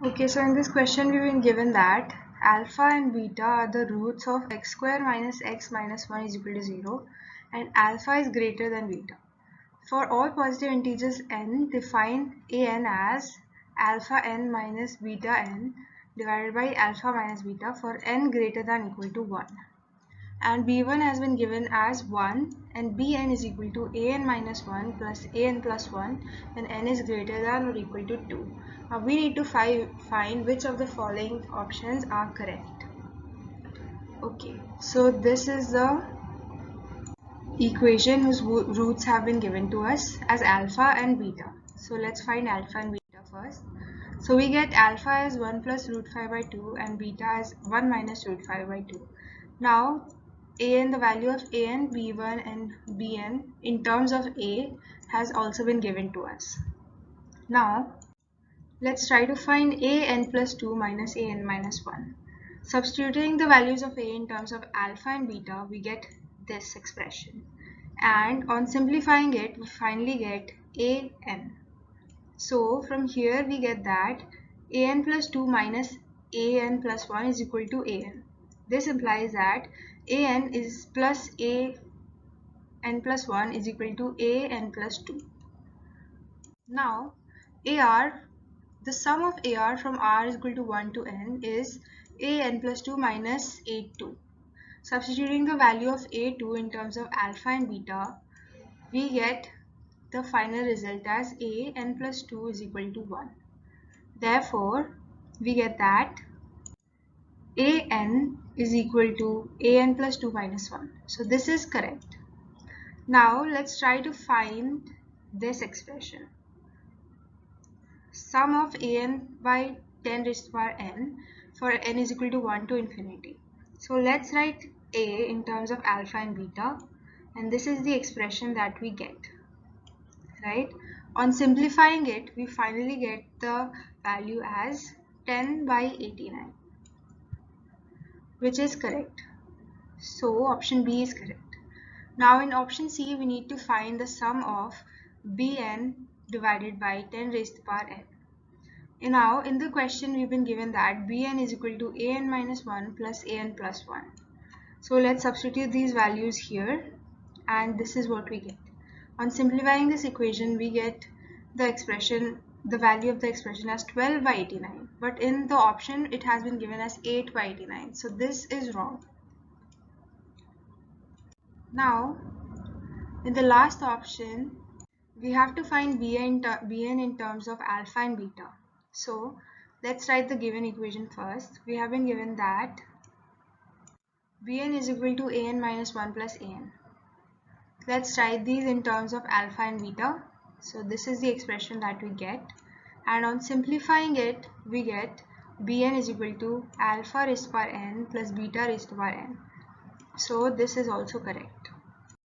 Okay, so in this question we've been given that alpha and beta are the roots of x square minus x minus 1 is equal to 0 and alpha is greater than beta. For all positive integers n, define an as alpha n minus beta n divided by alpha minus beta for n greater than or equal to 1. And b1 has been given as 1 and bn is equal to an minus 1 plus an plus 1 when n is greater than or equal to 2. Now we need to find which of the following options are correct. Okay, so this is the equation whose roots have been given to us as alpha and beta. So let's find alpha and beta first. So we get alpha as 1 plus root 5 by 2 and beta as 1 minus root 5 by 2. Now the value of an, b1 and bn in terms of a has also been given to us. Now let's try to find an plus 2 minus an minus 1. Substituting the values of a in terms of alpha and beta, we get this expression. And on simplifying it, we finally get an. So from here we get that an plus 2 minus an plus 1 is equal to an. This implies that an is plus an plus 1 is equal to an plus 2. Now the sum of AR from R is equal to 1 to n is an plus 2 minus a2. Substituting the value of a2 in terms of alpha and beta, we get the final result as an plus 2 is equal to 1. Therefore, we get that an is equal to an plus 2 minus 1. So this is correct. Now let's try to find this expression. Sum of an by 10 raised to the power n for n is equal to 1 to infinity. So let's write a in terms of alpha and beta, and this is the expression that we get, right? On simplifying it, we finally get the value as 10 by 89, which is correct. So option B is correct. Now in option C, we need to find the sum of bn divided by 10 raised to the power n. And now in the question we've been given that bn is equal to an minus 1 plus an plus 1. So let's substitute these values here and this is what we get. On simplifying this equation, we get the value of the expression as 12 by 89, but in the option it has been given as 8 by 89, so this is wrong. Now in the last option, we have to find bn in terms of alpha and beta. So let's write the given equation first. We have been given that bn is equal to an minus 1 plus an. Let's write these in terms of alpha and beta. So this is the expression that we get, and on simplifying it, we get bn is equal to alpha raised to the power n plus beta raised to the power n. So this is also correct.